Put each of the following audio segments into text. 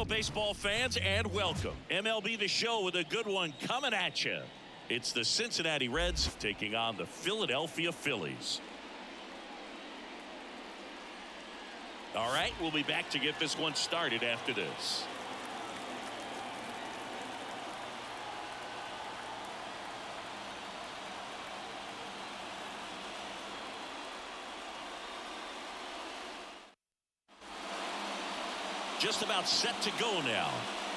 baseball fans, and welcome. MLB The Show with a good one coming at you. It's the Cincinnati Reds taking on the Philadelphia Phillies. All right, we'll be back to get this one started after this. Just about set to go now.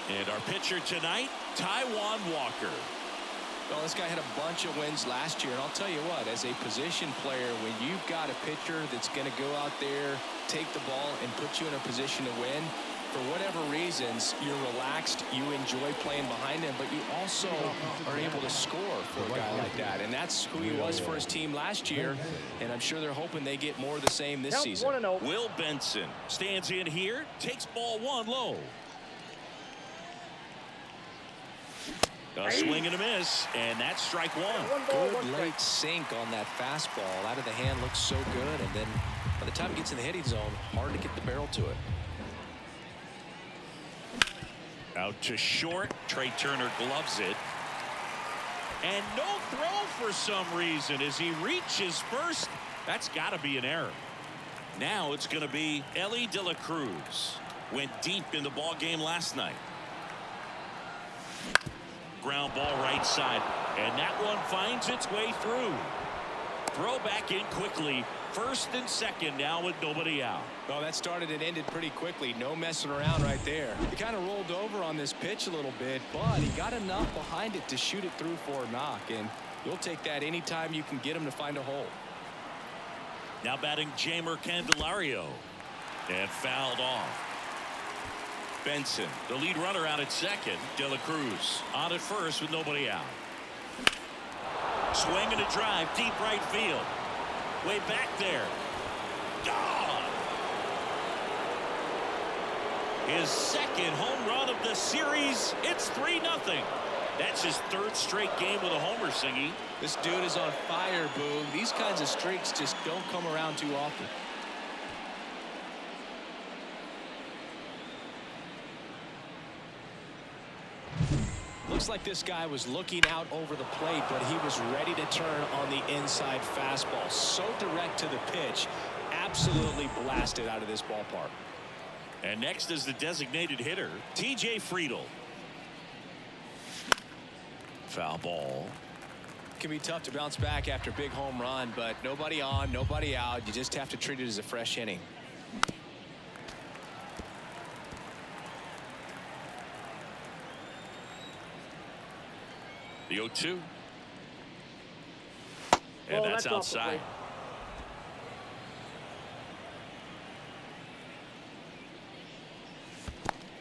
And our pitcher tonight, Taijuan Walker. Well, this guy had a bunch of wins last year, and I'll tell you what, as a position player, when you've got a pitcher that's going to go out there, take the ball, and put you in a position to win, for whatever reasons, you're relaxed, you enjoy playing behind him, but you also are able to score for a guy like that. And that's who he was for his team last year, and I'm sure they're hoping they get more of the same this season. Will Benson stands in here, takes ball one low. A swing and a miss, and that's strike one. Good late sink on that fastball. Out of the hand, looks so good, and then by the time it gets in the hitting zone, hard to get the barrel to it. Out to short. Trey Turner gloves it. And no throw for some reason as he reaches first. That's got to be an error. Now it's going to be Elly De La Cruz. Went deep in the ball game last night. Ground ball right side, and that one finds its way through. Throw back in quickly. First and second now with nobody out. Well, that started and ended pretty quickly. No messing around right there. He kind of rolled over on this pitch a little bit, but he got enough behind it to shoot it through for a knock, and you'll take that anytime you can get him to find a hole. Now batting Jeimer Candelario, and fouled off. Benson, the lead runner, out at second. De La Cruz on at first with nobody out. Swing and a drive, deep right field. Way back there. Gone. His second home run of the series. It's 3-0. That's his third straight game with a homer, Singy. This dude is on fire, Boog. These kinds of streaks just don't come around too often. Looks like this guy was looking out over the plate, but he was ready to turn on the inside fastball. So direct to the pitch. Absolutely blasted out of this ballpark. And next is the designated hitter, T.J. Friedl. Foul ball. It can be tough to bounce back after a big home run, but nobody on, nobody out. You just have to treat it as a fresh inning. The 0-2. And that's outside.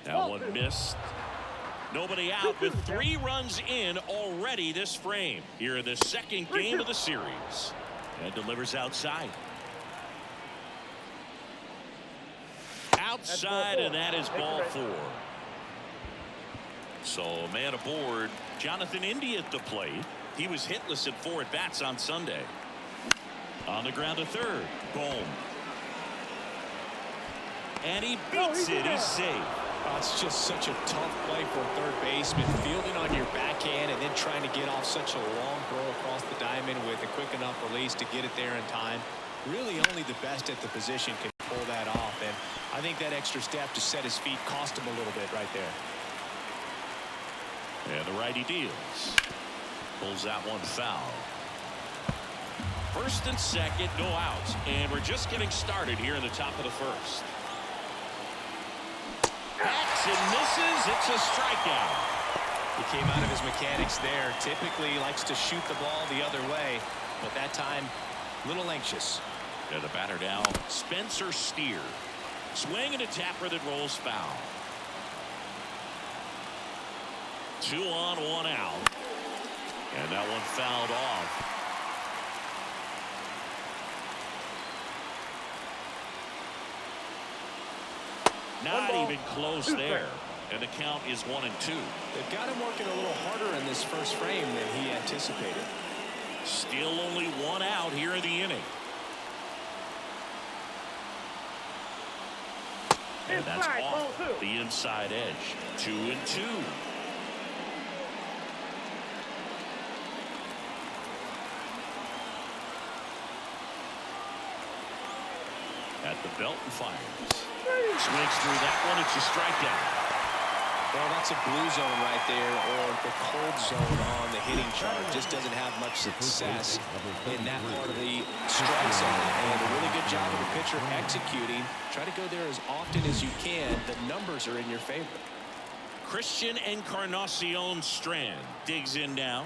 That one missed. Nobody out with 3 runs in already this frame. Here in the second game of the series. And delivers outside. Outside, and that is ball 4. So a man aboard. Jonathan Indy at the plate. He was hitless at 4 at-bats on Sunday. On the ground to third. Bohm. And he beats it. He's safe. Oh, it's just such a tough play for a third baseman. Fielding on your backhand and then trying to get off such a long throw across the diamond with a quick enough release to get it there in time. Really only the best at the position can pull that off. And I think that extra step to set his feet cost him a little bit right there. And the righty deals. Pulls that one foul. First and second, no outs. And we're just getting started here in the top of the first. Hacks and misses. It's a strikeout. He came out of his mechanics there. Typically likes to shoot the ball the other way, but that time a little anxious. And the batter now, Spencer Steer. Swing and a tapper that rolls foul. 2 on, 1 out. And that one fouled off. Not even close there. And the count is 1-2. They've got him working a little harder in this first frame than he anticipated. Still only 1 out here in the inning. And that's off the inside edge. 2-2. At the belt and fires. Swings through that one. It's a strikeout. Well, that's a blue zone right there, or the cold zone on the hitting chart. Just doesn't have much success in that part of the strike zone. And a really good job of the pitcher executing. Try to go there as often as you can. The numbers are in your favor. Christian Encarnacion-Strand digs in now.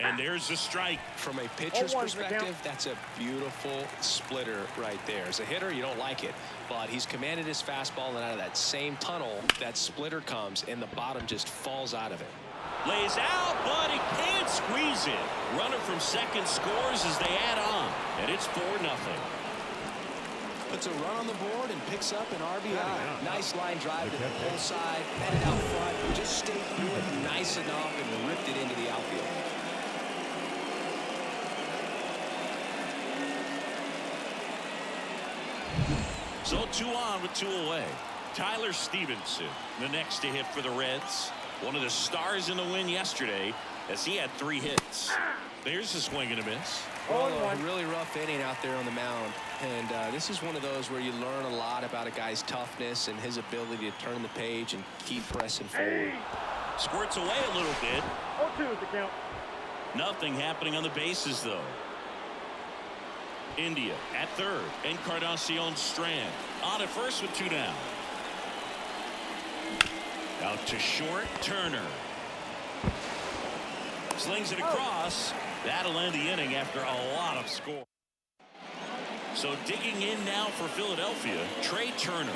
And there's a strike. From a pitcher's perspective, that's a beautiful splitter right there. As a hitter, you don't like it, but he's commanded his fastball, and out of that same tunnel, that splitter comes, and the bottom just falls out of it. Lays out, but he can't squeeze it. Runner from second scores as they add on, and it's 4-0. Puts a run on the board and picks up an RBI. Nice line drive to the pull side, headed out front, just stayed through it nice enough and ripped it into the outfield. So 2 on with 2 away. Tyler Stevenson, the next to hit for the Reds. One of the stars in the win yesterday as he had 3 hits. There's a swing and a miss. Well, a really rough inning out there on the mound. And this is one of those where you learn a lot about a guy's toughness and his ability to turn the page and keep pressing forward. Squirts away a little bit. 0-2 is the count. Nothing happening on the bases, though. India at third. Encarnacion-Strand on at first with 2 down. Out to short. Turner slings it across. That'll end the inning after a lot of score. So digging in now for Philadelphia, Trey Turner.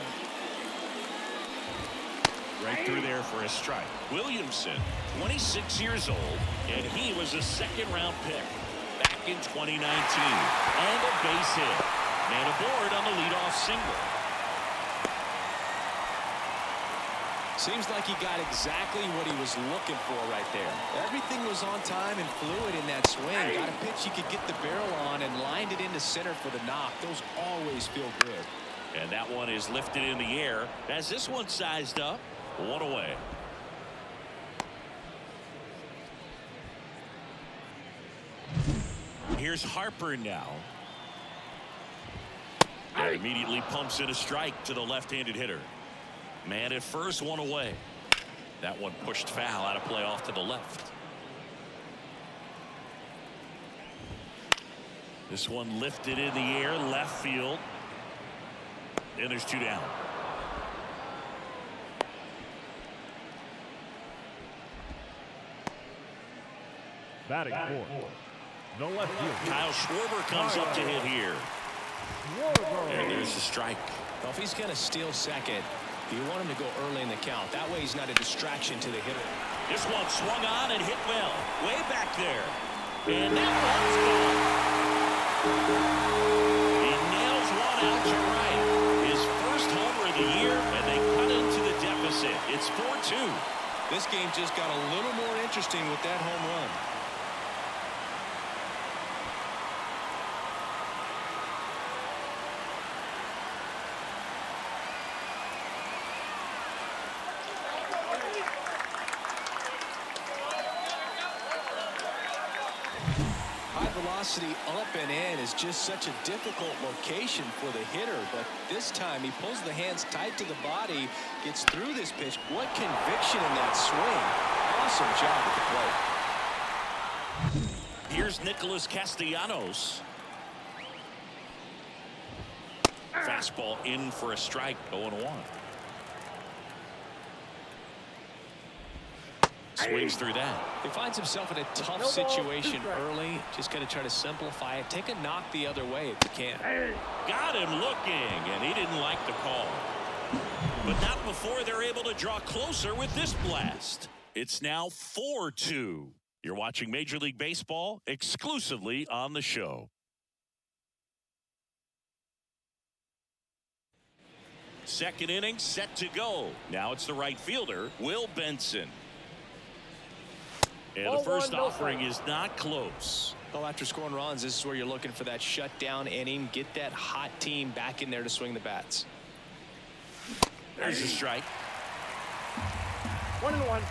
Right through there for a strike. Williamson, 26 years old, and he was a second-round pick back in 2019. And a base hit. Man aboard on the leadoff single. Seems like he got exactly what he was looking for right there. Everything was on time and fluid in that swing. Got a pitch he could get the barrel on and lined it into center for the knock. Those always feel good. And that one is lifted in the air as this one sized up. 1 away. Here's Harper now. And immediately pumps in a strike to the left-handed hitter. Man at first, 1 away. That one pushed foul out of play off to the left. This one lifted in the air, left field. And there's 2 down. Batting fourth. No left field. Kyle Schwarber comes up to hit here. And there's the strike. Well, if he's going to steal second, you want him to go early in the count. That way he's not a distraction to the hitter. This one swung on and hit well. Way back there. And that one's gone. He nails one out to right. His first homer of the year, and they cut into the deficit. It's 4-2. This game just got a little more interesting with that home run. Velocity up and in is just such a difficult location for the hitter, but this time he pulls the hands tight to the body, gets through this pitch. What conviction in that swing. Awesome job at the plate. Here's Nicholas Castellanos. Fastball in for a strike. 0-1. Swings through that. He finds himself in a tough situation early. Just got to try to simplify it. Take a knock the other way if you can. Got him looking, and he didn't like the call. But not before they're able to draw closer with this blast. It's now 4-2. You're watching Major League Baseball exclusively on the show. Second inning set to go. Now it's the right fielder, Will Benson. And the first offering is not close. Well, after scoring runs, this is where you're looking for that shutdown inning. Get that hot team back in there to swing the bats. There's a strike. 1-1.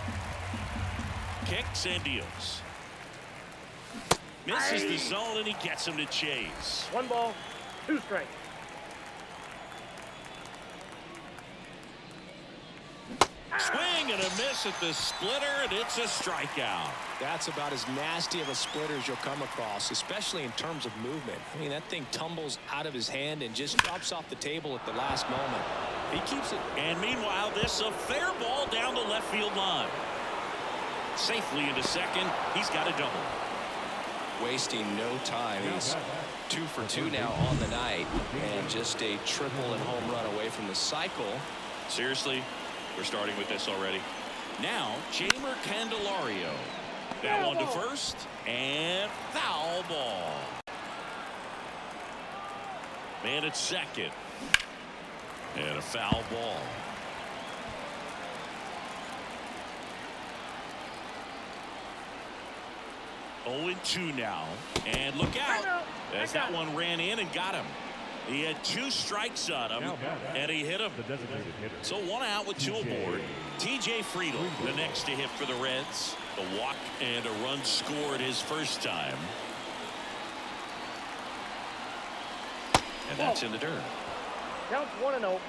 Kicks and deals. Misses the zone, and he gets him to chase. 1 ball, 2 strikes. Swing and a miss at the splitter, and it's a strikeout. That's about as nasty of a splitter as you'll come across, especially in terms of movement. I mean, that thing tumbles out of his hand and just drops off the table at the last moment. He keeps it. And meanwhile, this a fair ball down the left field line. Safely into second. He's got a double. Wasting no time. He's 2 for 2 now on the night, and just a triple and home run away from the cycle. Seriously, we're starting with this already. Now, Jeimer Candelario. That one to first, and foul ball. Man at second. And a foul ball. 0-2 now. And look out, as that one ran in and got him. He had 2 strikes on him, and he hit him. So 1 out with 2 aboard. TJ Friedel, the next to hit for the Reds. A walk and a run scored his first time. And that's in the dirt. Counts 1-0.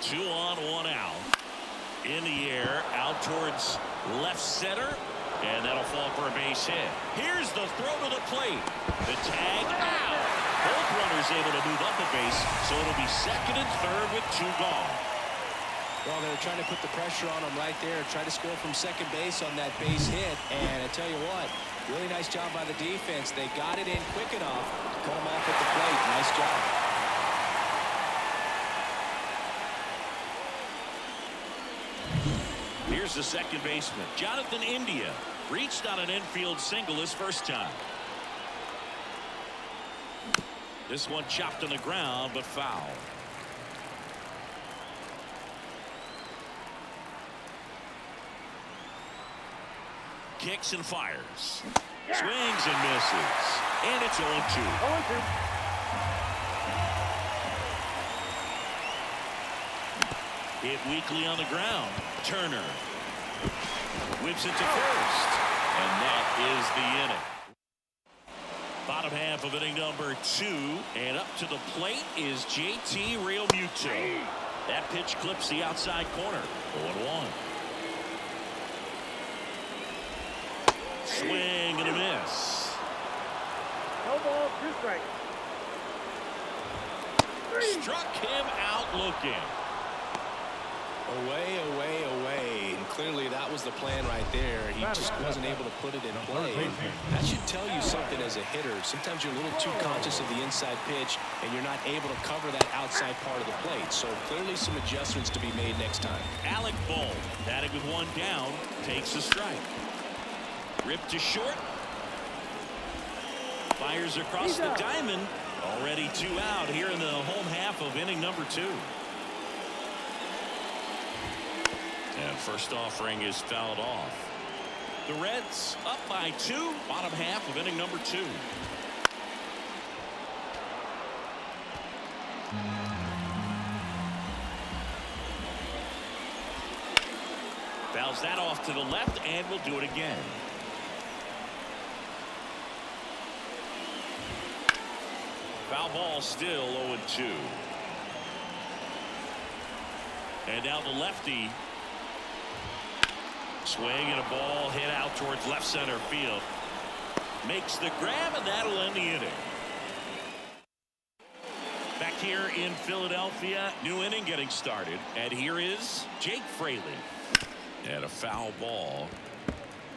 Two on, 1 out. In the air, out towards left center, and that'll fall for a base hit. Here's the throw to the plate. The tag out. Both runners able to move up a base, so it'll be second and third with 2 gone. Well, they're trying to put the pressure on him right there. Try to score from second base on that base hit. And I tell you what, really nice job by the defense. They got it in quick enough to cut him off at the plate. Nice job. Here's the second baseman, Jonathan India. Reached on an infield single his first time. This one chopped on the ground, but foul. Kicks and fires. Swings and misses. And it's 0-2. 0-2. Hit weakly on the ground. Turner whips it to first, and that is the inning. Bottom half of inning number 2, and up to the plate is JT Realmuto. That pitch clips the outside corner. 0-1. Swing and a miss. No ball, 2 strikes. Struck him out looking. Away, away, away. And clearly that was the plan right there. He just wasn't able to put it in play. That should tell you something as a hitter. Sometimes you're a little too conscious of the inside pitch, and you're not able to cover that outside part of the plate. So clearly some adjustments to be made next time. Alec Bohm, batting with 1 down, takes a strike. Ripped to short. Fires across the diamond. Already 2 out here in the home half of inning number 2. And first offering is fouled off. The Reds up by 2. Bottom half of inning number 2. Fouls that off to the left, and we'll do it again. Foul ball still 0-2. And now the lefty. Swing and a ball hit out towards left center field. Makes the grab, and that'll end the inning. Back here in Philadelphia, new inning getting started. And here is Jake Fraley. And a foul ball.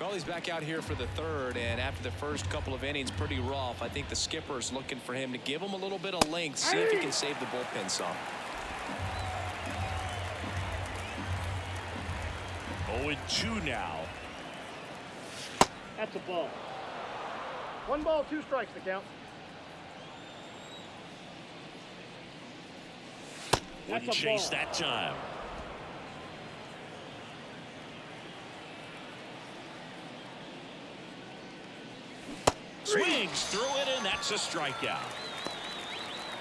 Well, he's back out here for the 3rd, and after the first couple of innings, pretty rough. I think the skipper's looking for him to give him a little bit of length, see if he can save the bullpen some. 0-2 now. That's a ball. 1 ball, 2 strikes to count. Wouldn't chase that time. Swings through it, and that's a strikeout.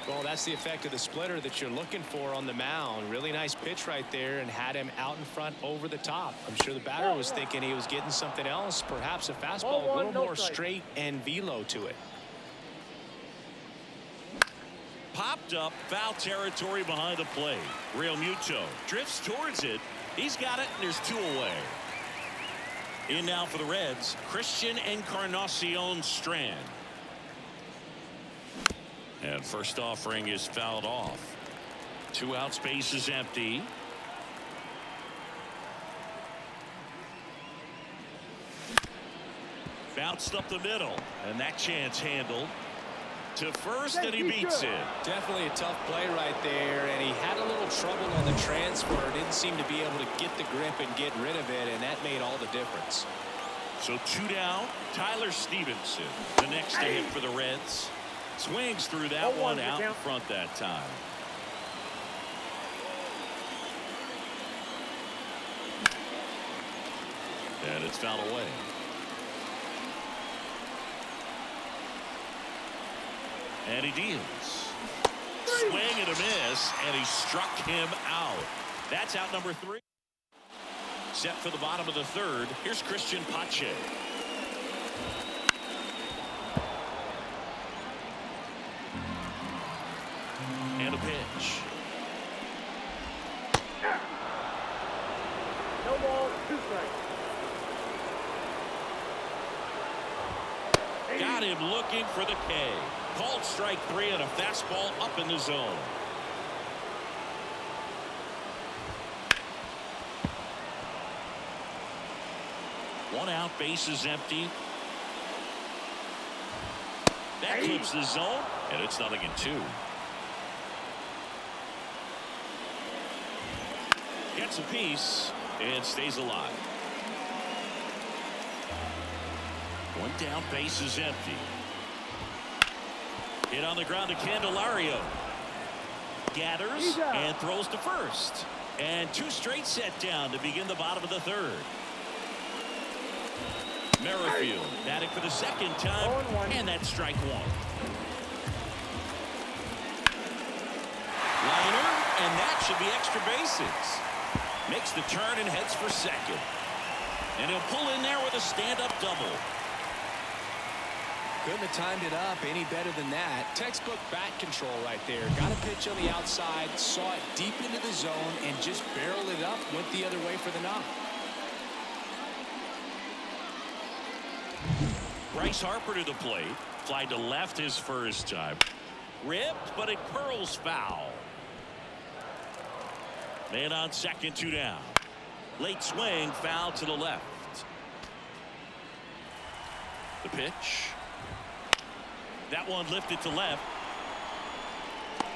Well, that's the effect of the splitter that you're looking for on the mound. Really nice pitch right there and had him out in front over the top. I'm sure the batter was thinking he was getting something else, perhaps a fastball, a little more straight and velo to it. Popped up, foul territory behind the plate. Real Muto drifts towards it. He's got it, and there's 2 away. In now for the Reds, Christian Encarnacion-Strand. And first offering is fouled off. 2 outs, base is empty. Bounced up the middle, and that chance handled. To first, and he beats it. Definitely a tough play right there, and he had a little trouble on the transfer. Didn't seem to be able to get the grip and get rid of it, and that made all the difference. So 2 down. Tyler Stevenson, the next to hit for the Reds. Swings through that one out in front that time. And it's fouled away. And he deals. Swing and a miss, and he struck him out. That's out number 3. Set for the bottom of the 3rd. Here's Christian Pache. And a pitch. No ball, 2 strikes. Got him looking for the K. Called strike 3 and a fastball up in the zone. One out, base is empty. That clips the zone, and it's 0-2. Gets a piece and stays alive. 1 down, base is empty. Hit on the ground to Candelario. Gathers and throws to first. And 2 straight set down to begin the bottom of the 3rd. Merrifield batting for the 2nd time, and that's strike 1. Liner, and that should be extra bases. Makes the turn and heads for 2nd. And he'll pull in there with a stand-up double. Couldn't have timed it up any better than that. Textbook bat control right there. Got a pitch on the outside, saw it deep into the zone, and just barreled it up, went the other way for the knock. Bryce Harper to the plate. Fly to left his first time. Ripped, but it curls foul. Man on 2nd, 2 down. Late swing, foul to the left. The pitch. That one lifted to left.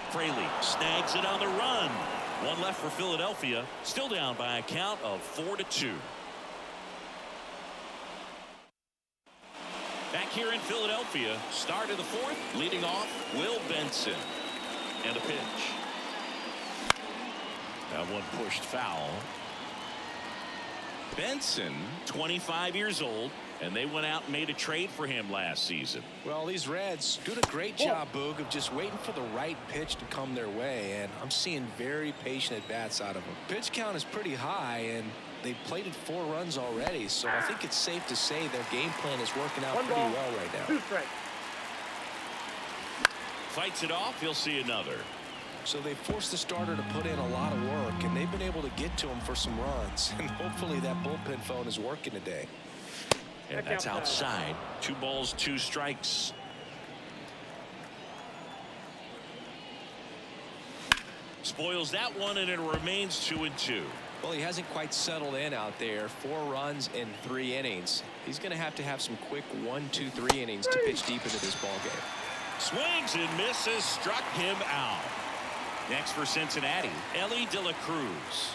Fraley snags it on the run. 1 left for Philadelphia. Still down by a count of 4-2. Back here in Philadelphia, start of the 4th, leading off Will Benson. And a pitch. That one pushed foul. Benson, 25 years old, and they went out and made a trade for him last season. Well, these Reds doing a great job, Boog, of just waiting for the right pitch to come their way, and I'm seeing very patient at-bats out of them. Pitch count is pretty high, and they've plated 4 runs already, so I think it's safe to say their game plan is working out pretty well right now. 2 strikes. Fights it off, he'll see another. So they forced the starter to put in a lot of work, and they've been able to get to him for some runs, and hopefully that bullpen phone is working today. And that's outside. 2 balls, 2 strikes. Spoils that one, and it remains 2-2. Well, he hasn't quite settled in out there. 4 runs in 3 innings. He's going to have some quick 1, 2, 3 innings to pitch deep into this ball game. Swings and misses, struck him out. Next for Cincinnati, Ellie De La Cruz.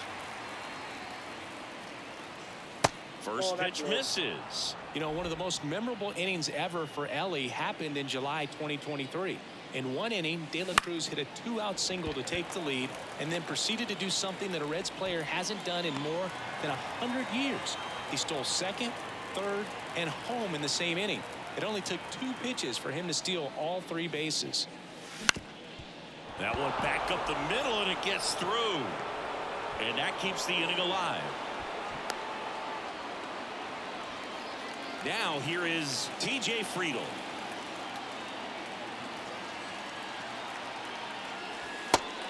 First pitch misses. You know, one of the most memorable innings ever for Ellie happened in July 2023. In 1 inning, De La Cruz hit a 2-out single to take the lead and then proceeded to do something that a Reds player hasn't done in more than 100 years. He stole 2nd, 3rd, and home in the same inning. It only took 2 pitches for him to steal all 3 bases. That one back up the middle, and it gets through. And that keeps the inning alive. Now here is T.J. Friedel.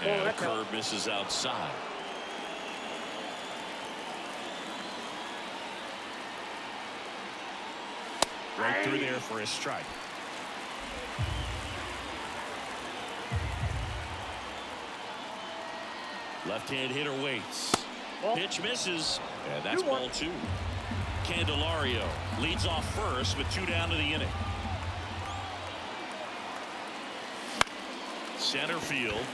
And a curve misses outside. Right through there for a strike. Left-hand hitter waits. Pitch misses. And that's ball 2. Candelario leads off first with 2 down to the inning. Center field.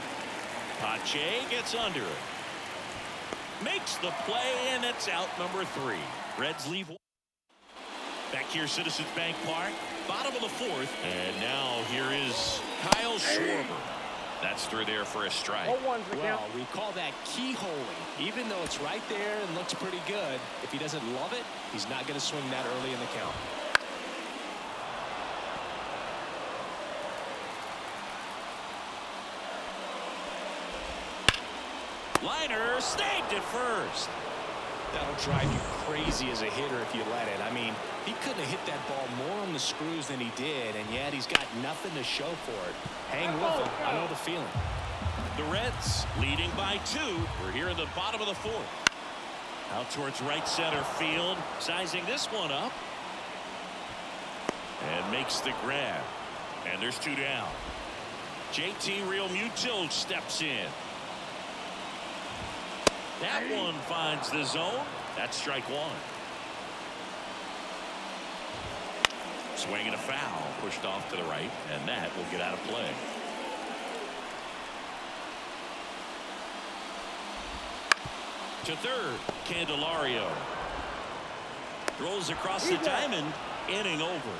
Pache gets under it. Makes the play, and it's out number 3. Reds leave. Back here, Citizens Bank Park, bottom of the 4th. And now here is Kyle Schwarber. That's through there for a strike. Well, we call that keyholing. Even though it's right there and looks pretty good, if he doesn't love it, he's not going to swing that early in the count. Liner snagged at first. That'll drive you crazy as a hitter if you let it. I mean, he couldn't have hit that ball more on the screws than he did, and yet he's got nothing to show for it. Hang with him. I know the feeling. The Reds leading by 2. We're here in the bottom of the 4th. Out towards right center field. Sizing this one up. And makes the grab. And there's 2 down. JT Realmuto steps in. That one finds the zone. That's strike 1. Swing and a foul. Pushed off to the right. And that will get out of play. To third. Candelario. Rolls across the diamond. Inning over.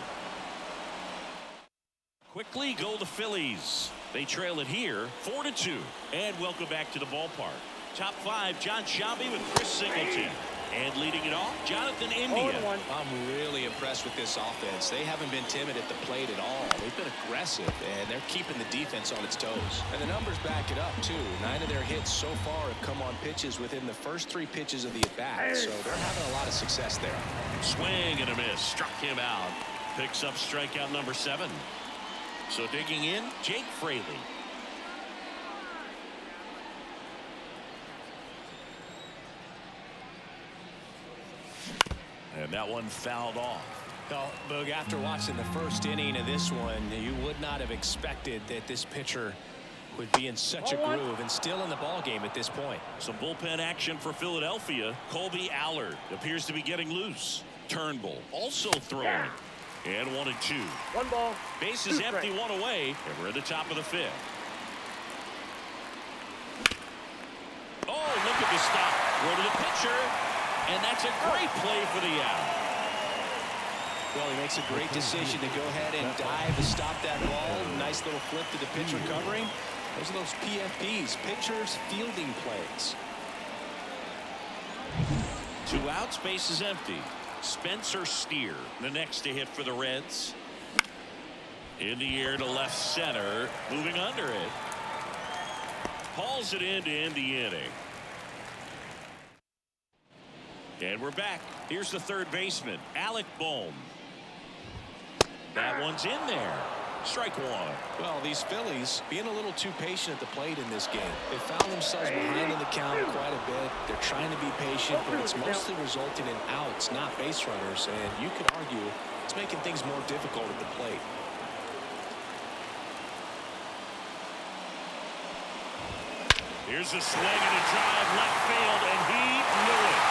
Quickly go the Phillies. They trail it here 4-2. And welcome back to the ballpark. Top 5, John Shambi with Chris Singleton. And leading it off, Jonathan India. I'm really impressed with this offense. They haven't been timid at the plate at all. They've been aggressive, and they're keeping the defense on its toes. And the numbers back it up, too. 9 of their hits so far have come on pitches within the first 3 pitches of the at-bat. So they're having a lot of success there. Swing and a miss. Struck him out. Picks up strikeout number 7. So digging in, Jake Fraley. And that one fouled off. Well, Boog, after watching the first inning of this one, you would not have expected that this pitcher would be in such a groove and still in the ball game at this point. Some bullpen action for Philadelphia. Colby Allard appears to be getting loose. Turnbull also throwing. And 1-2. 1 ball. Base is empty, 1 away. And we're at the top of the 5th. Oh, look at the stop. Go to the pitcher. And that's a great play for the out. Well, he makes a great decision to go ahead and dive to stop that ball. Nice little flip to the pitcher covering. Those are those PFPs, pitchers fielding plays. 2 outs, base is empty. Spencer Steer, the next to hit for the Reds. In the air to left center, moving under it. Hauls it in to end the inning. And we're back. Here's the third baseman, Alec Bohm. That one's in there. Strike 1. Well, these Phillies being a little too patient at the plate in this game. They found themselves behind in the count quite a bit. They're trying to be patient, but it's mostly resulting in outs, not base runners. And you could argue it's making things more difficult at the plate. Here's a swing and a drive left field, and he knew it.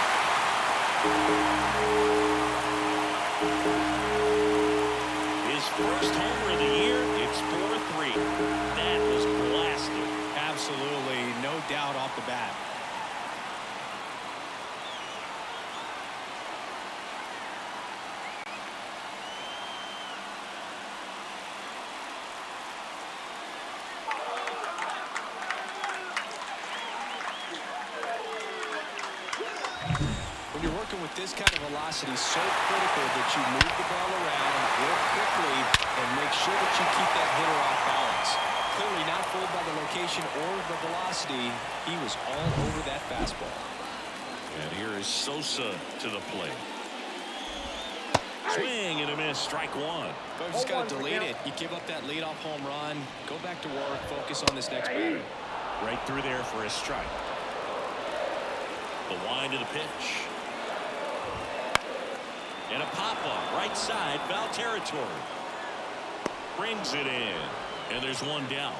His first homer of the year. It's 4-3. That was blasted. Absolutely, no doubt off the bat. working with this kind of velocity, so critical that you move the ball around, work quickly, and make sure that you keep that hitter off balance. Clearly not fooled by the location or the velocity. He was all over that fastball. And here is Sosa to the plate. Swing and a miss, strike one. But you just got to delete it. You give up that leadoff home run, go back to work, focus on this next batter. Right through there for a strike. The wind of the pitch. And a pop-up, right side, foul territory. Brings it in, and there's one down.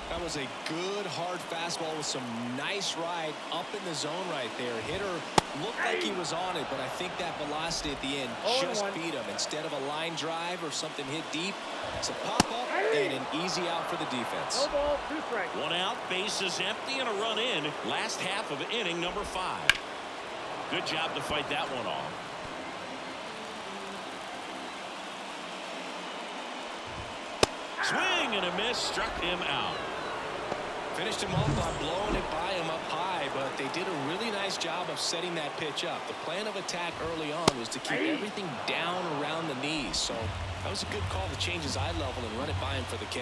That was a good, hard fastball with some nice ride up in the zone right there. Hitter looked like he was on it, but I think that velocity at the end just beat him. Instead of a line drive or something hit deep, it's a pop-up and an easy out for the defense. No ball, 2 strikes. One out, bases empty, and a run in. Last half of inning number 5. Good job to fight that one off. Swing and a miss, struck him out. Finished him off by blowing it by him up high, but they did a really nice job of setting that pitch up. The plan of attack early on was to keep everything down around the knees, so that was a good call to change his eye level and run it by him for the K.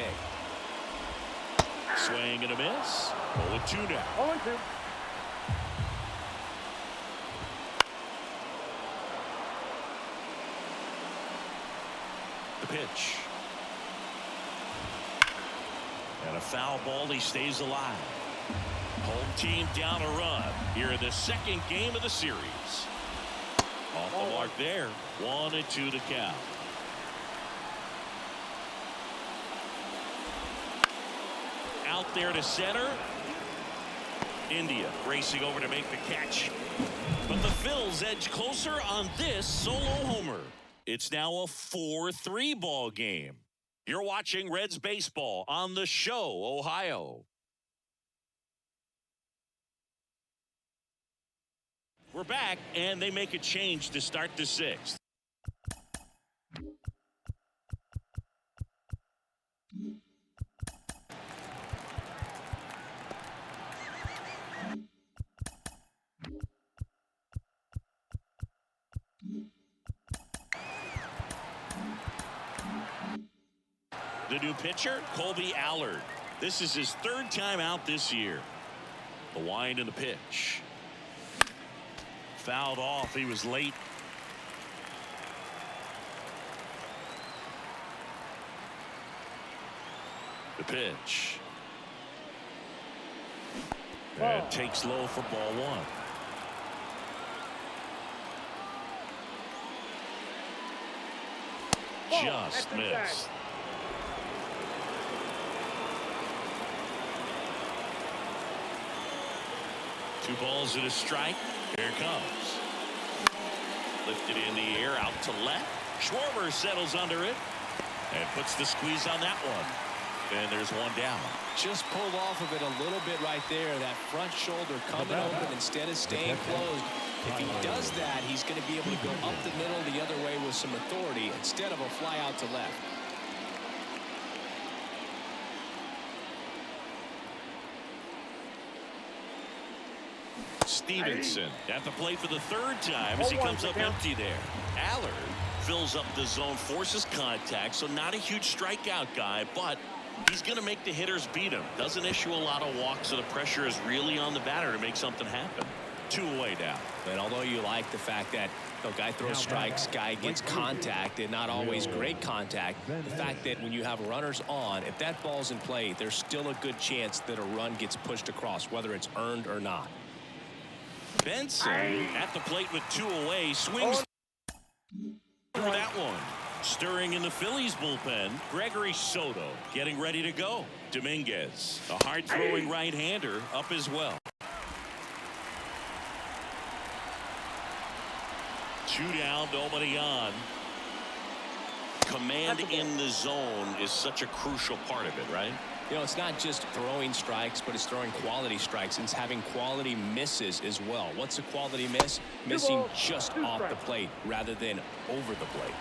Swing and a miss. 0-2 now. 0-2. The pitch. And a foul ball, he stays alive. Home team down a run here in the second game of the series. Off the mark there. 1-2 to count. Out there to center. India racing over to make the catch. But the Phils edge closer on this solo homer. It's now a 4-3 ball game. You're watching Reds baseball on The Show, Ohio. We're back, and they make a change to start the 6th. The new pitcher, Colby Allard. This is his 3rd time out this year. The wind and the pitch. Fouled off. He was late. The pitch. And takes low for ball 1. Just missed. Two balls and a strike. Here it comes. Lifted in the air, out to left. Schwarber settles under it and puts the squeeze on that one. And there's one down. Just pulled off of it a little bit right there. That front shoulder coming open instead of staying closed. If he does that, he's going to be able to go up the middle the other way with some authority instead of a fly out to left. Stevenson at the plate for the 3rd time as he comes up empty there. Allard fills up the zone, forces contact, so not a huge strikeout guy, but he's going to make the hitters beat him. Doesn't issue a lot of walks, so the pressure is really on the batter to make something happen. 2 away now. And although you like the fact that guy throws strikes, guy gets contact, and not always great contact, the fact that when you have runners on, if that ball's in play, there's still a good chance that a run gets pushed across, whether it's earned or not. Benson at the plate with 2 away, swings for that one. Stirring in the Phillies bullpen, Gregory Soto getting ready to go. Dominguez, a hard-throwing right-hander, up as well. 2 down, nobody on. Command in the zone is such a crucial part of it, right? You know, it's not just throwing strikes, but it's throwing quality strikes. It's having quality misses as well. What's a quality miss? Missing just off the plate rather than over the plate.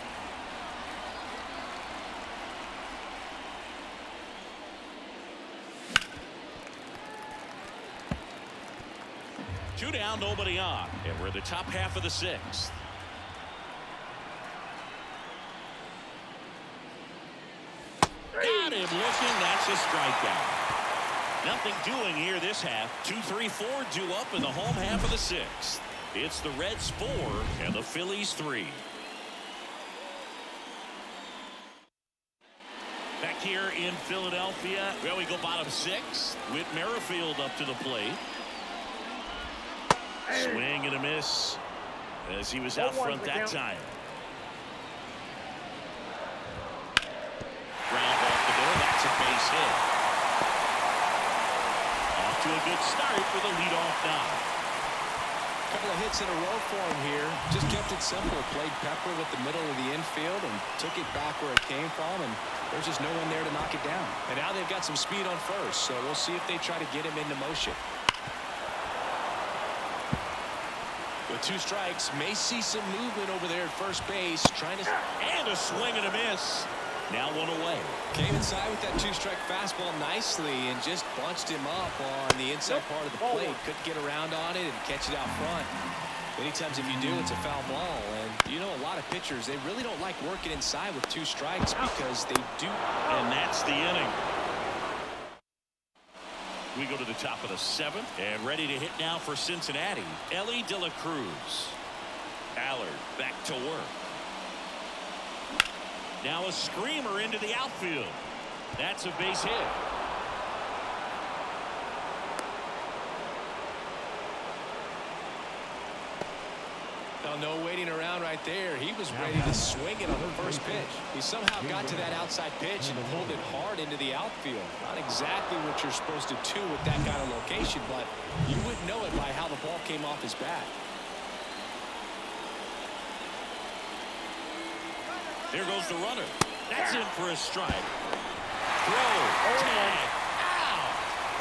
Two down, nobody on. And we're in the top half of the sixth. Got him looking. That's a strikeout. Nothing doing here this half. 2-3-4 due up in the home half of the sixth. It's the Reds 4 and the Phillies 3. Back here in Philadelphia, well, we go bottom six with Merrifield up to the plate. Swing and a miss as he was out front that time. Ground off the middle. That's a base hit. Off to a good start with a leadoff knock. Couple of hits in a row for him here. Just kept it simple. Played pepper with the middle of the infield and took it back where it came from, and there's just no one there to knock it down. And now they've got some speed on first, so we'll see if they try to get him into motion. With 2 strikes, may see some movement over there at first base, trying to... And a swing and a miss. Now 1 away. Came inside with that 2-strike fastball nicely and just bunched him up on the inside part of the plate. Couldn't get around on it and catch it out front. Many times if you do, it's a foul ball. And you know, a lot of pitchers, they really don't like working inside with 2 strikes because they do. And that's the inning. We go to the top of the 7th and ready to hit now for Cincinnati. Ellie De La Cruz. Allard back to work. Now a screamer into the outfield. That's a base hit. No waiting around right there. He was ready to swing it on the first pitch. He somehow got to that outside pitch and pulled it hard into the outfield. Not exactly what you're supposed to do with that kind of location, but you wouldn't know it by how the ball came off his bat. There goes the runner. That's in for a strike. Throw. Tag. Ow!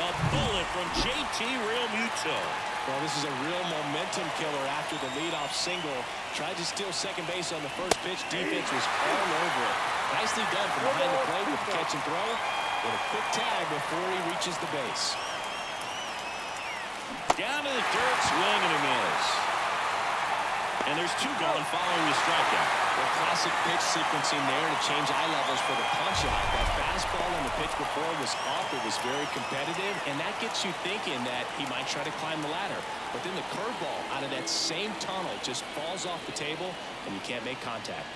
A bullet from JT Realmuto. Well, this is a real momentum killer after the leadoff single. Tried to steal second base on the first pitch. Defense was all over it. Nicely done from behind the plate with the catch and throw. With a quick tag before he reaches the base. Down to the dirt, swing and a miss. And there's 2 gone following the strikeout. Well, classic pitch sequencing there to change eye levels for the punch-out. That fastball on the pitch before was up. It was very competitive, and that gets you thinking that he might try to climb the ladder. But then the curveball out of that same tunnel just falls off the table, and you can't make contact.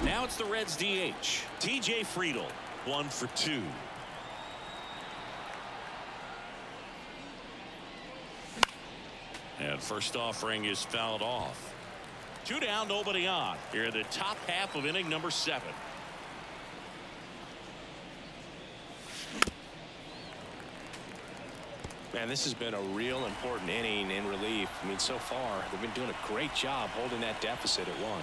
Now it's the Reds DH. TJ Friedl, 1 for 2. And first offering is fouled off. 2 down, nobody on. Here in the top half of inning number 7. Man, this has been a real important inning in relief. I mean, so far, they've been doing a great job holding that deficit at 1.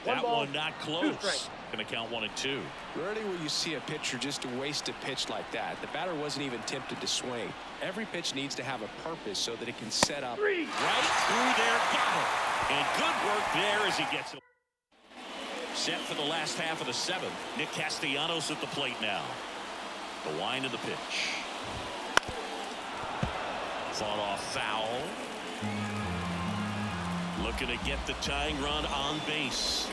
That one not close. Going to count 1 and 2. Rarely will you see a pitcher just waste a pitch like that. The batter wasn't even tempted to swing. Every pitch needs to have a purpose so that it can set up. Right through there. Got it. And good work there as he gets it. Set for the last half of the 7th. Nick Castellanos at the plate now. The wind of the pitch. Fought off foul. Looking to get the tying run on base.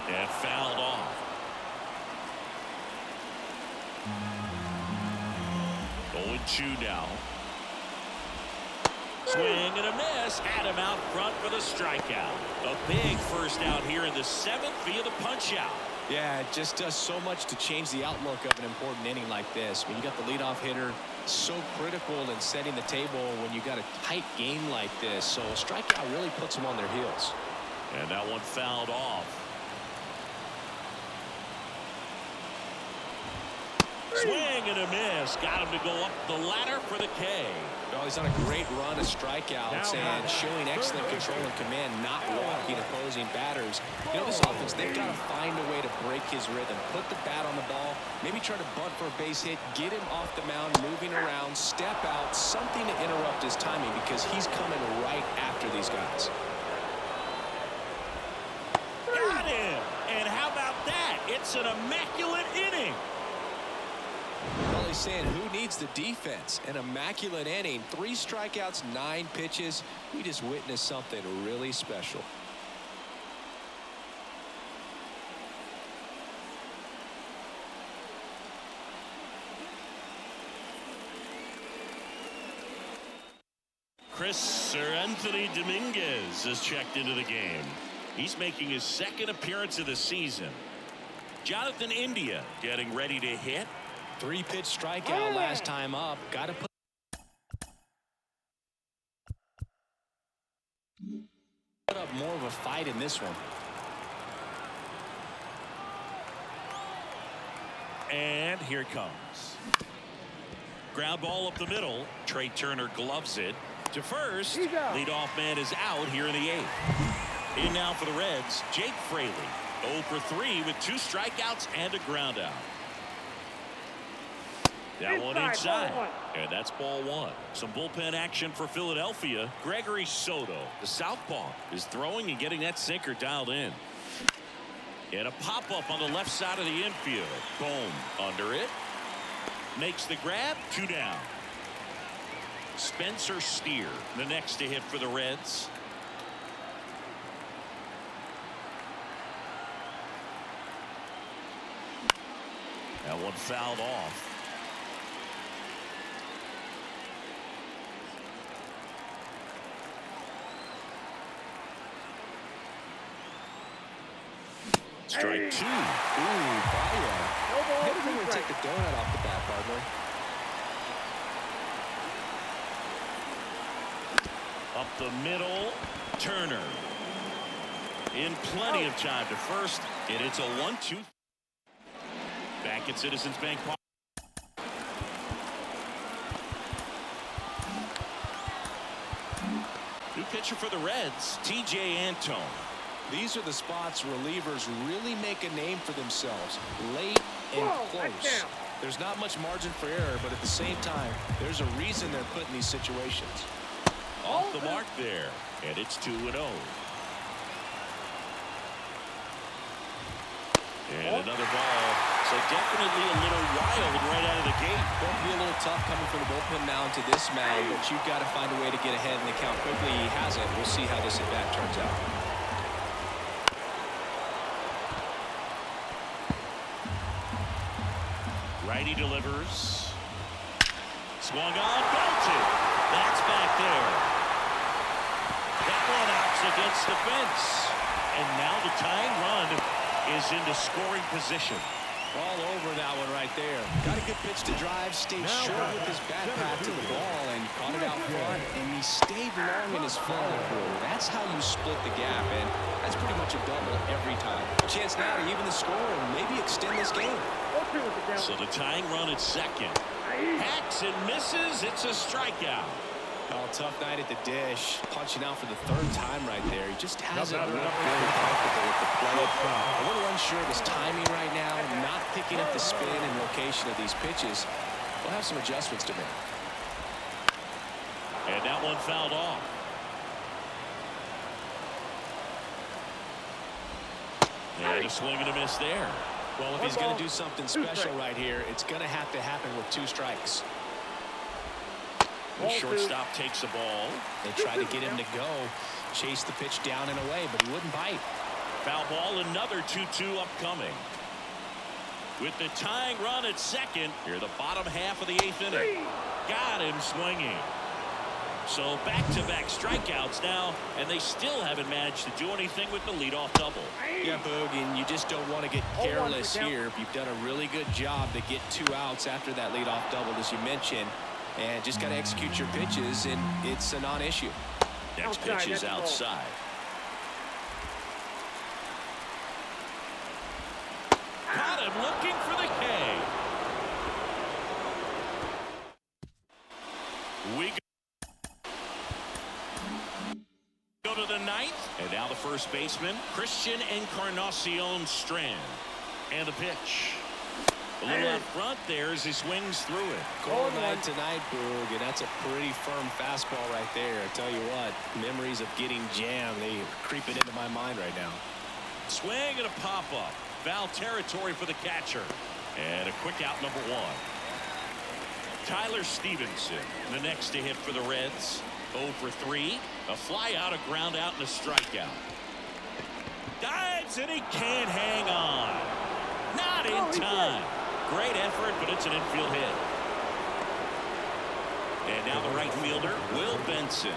And fouled off. 0-2 now. Swing and a miss. Had him out front for the strikeout. A big first out here in the 7th via the punch out. Yeah, it just does so much to change the outlook of an important inning like this. When you got the leadoff hitter, so critical in setting the table when you got a tight game like this. So a strikeout really puts them on their heels. And that one fouled off. Swing and a miss. Got him to go up the ladder for the K. Well, he's on a great run of strikeouts and showing excellent control and command, not walking opposing batters. You know, this offense, they've got to find a way to break his rhythm. Put the bat on the ball, maybe try to bunt for a base hit, get him off the mound, moving around, step out, something to interrupt his timing because he's coming right after these guys. Got him. And how about that? It's an immaculate inning. Well, always saying, who needs the defense? An immaculate inning, 3 strikeouts, 9 pitches. We just witnessed something really special. Anthony Dominguez is checked into the game. He's making his 2nd appearance of the season. Jonathan India getting ready to hit. 3-pitch strikeout last time up. Got to put up more of a fight in this one. And here it comes. Ground ball up the middle. Trey Turner gloves it to first. Leadoff man is out here in the 8th. In now for the Reds, Jake Fraley. 0 for 3 with 2 strikeouts and a ground out. That one inside. And that's ball 1. Some bullpen action for Philadelphia. Gregory Soto, the southpaw, is throwing and getting that sinker dialed in. And a pop-up on the left side of the infield. Bohm under it. Makes the grab. 2 down. Spencer Steer, the next to hit for the Reds. That one fouled off. Strike 2. Ooh, Pache. Maybe we're going to take the donut off the bat, partner. Up the middle, Turner. In plenty of time to first, and it's a 1-2. Back at Citizens Bank Park. New pitcher for the Reds, T.J. Antone. These are the spots relievers really make a name for themselves, late and close. There's not much margin for error, but at the same time, there's a reason they're put in these situations. Off the mark there, and it's 2-0. And another ball. So definitely a little wild right out of the gate. Going to be a little tough coming from the bullpen mound to this mound, but you've got to find a way to get ahead in the count quickly. He hasn't. We'll see how this at-bat turns out. Righty delivers. Swung on, belted. That's back there. That one outs against the fence. And now the tying run is into scoring position. All over that one right there. Got a good pitch to drive, stayed short with his bat path to the ball, and caught it out front, and he stayed long in his follow-through. That's how you split the gap, and that's pretty much a double every time. Chance now to even the score and maybe extend this game. So the tying run at second. Hacks and misses. It's a strikeout. Oh, tough night at the dish. Punching out for the 3rd time right there. He just hasn't looked very comfortable with the play. A little unsure of his timing right now. Not picking up the spin and location of these pitches. We'll have some adjustments to make. And that one fouled off. And a swing and a miss there. Well, if he's going to do something special right here, it's going to have to happen with 2 strikes. The shortstop takes the ball. They tried to get him to go, chase the pitch down and away, but he wouldn't bite. Foul ball, another 2-2 upcoming. With the tying run at second, here the bottom half of the 8th inning. Got him swinging. So back-to-back strikeouts now, and they still haven't managed to do anything with the leadoff double. Yeah, Boog, and you just don't want to get careless here. You've done a really good job to get 2 outs after that leadoff double, as you mentioned. And just got to execute your pitches, and it's a non-issue. Next pitch is outside. Caught him looking for the K. We go to the 9th, and now the first baseman, Encarnacion-Strand. And the pitch. A little out front there as he swings through it. Cold night tonight, Boog, and that's a pretty firm fastball right there. I tell you what, memories of getting jammed, they are creeping into my mind right now. Swing and a pop-up. Foul territory for the catcher. And a quick out, number 1. Tyler Stevenson, the next to hit for the Reds. 0 for 3. A fly out, a ground out, and a strikeout. Dives, and he can't hang on. Not in time. Great effort, but it's an infield hit. And now the right fielder, Will Benson.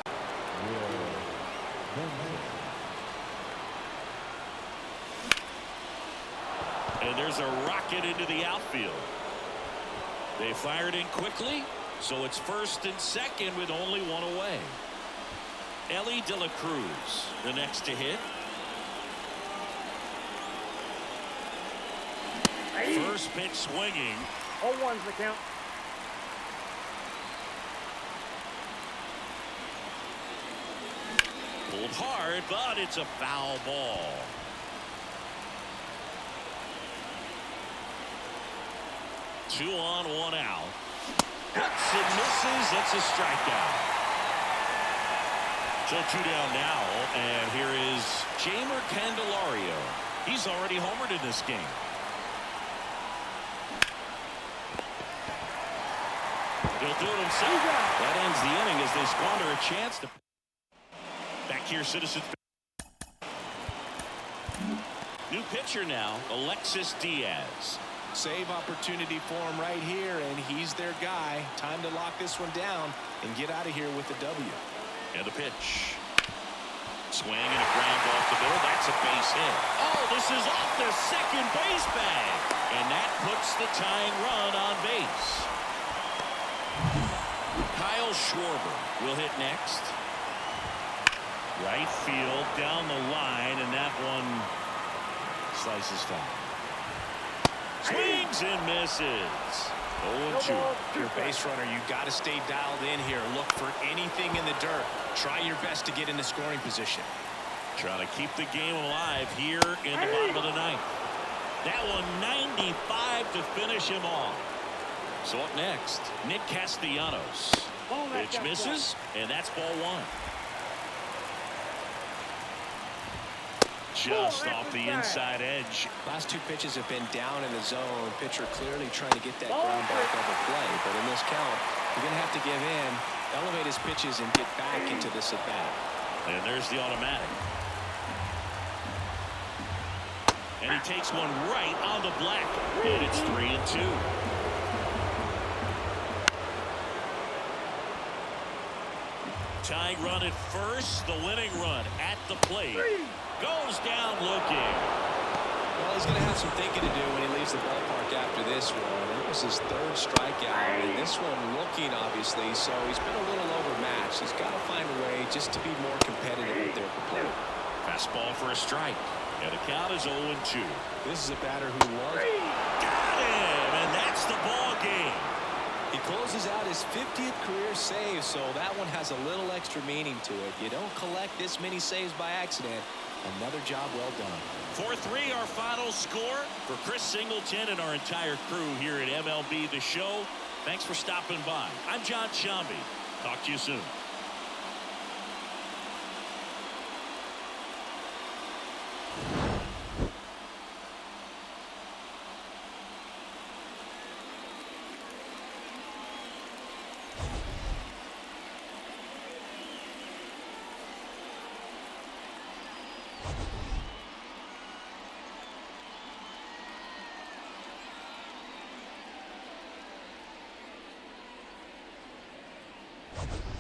And there's a rocket into the outfield. They fired in quickly, so it's first and second with only one away. Ellie De La Cruz, the next to hit. First pitch swinging. 0-1's the count. Pulled hard, but it's a foul ball. Two on, one out. Hits and misses. That's a strikeout. So 2 down now, and here is Jeimer Candelario. He's already homered in this game. He'll do it himself. That ends the inning as they squander a chance to. Back here, Citizens. New pitcher now, Alexis Diaz. Save opportunity for him right here, and he's their guy. Time to lock this one down and get out of here with the W. And the pitch. Swing and a ground off the middle. That's a base hit. Oh, this is off the second base bag. And that puts the tying run on base. Kyle Schwarber will hit next. Right field down the line, and that one slices foul. Swings and misses. 0-2. If you're a base runner, you've got to stay dialed in here. Look for anything in the dirt. Try your best to get into scoring position. Trying to keep the game alive here in the bottom of the ninth. That one 95 to finish him off. So up next, Nick Castellanos. Pitch misses, and that's ball 1. Just off the inside edge. Last 2 pitches have been down in the zone. Pitcher clearly trying to get that ground back over play. But in this count, you're going to have to give in, elevate his pitches, and get back into this at bat. And there's the automatic. And he takes one right on the black. And it's 3-2. Tying run at first. The winning run at the plate. Goes down looking. Well, he's going to have some thinking to do when he leaves the ballpark after this one. It was his 3rd strikeout, and this one looking, obviously, so he's been a little overmatched. He's got to find a way just to be more competitive at their plate. Fastball for a strike. And the count is 0-2. This is a batter who loves it. Got him, and that's the ball game. He closes out his 50th career save, so that one has a little extra meaning to it. You don't collect this many saves by accident. Another job well done. 4-3 our final score. For Chris Singleton and our entire crew here at MLB The Show, thanks for stopping by. I'm John Shambi. Talk to you soon. You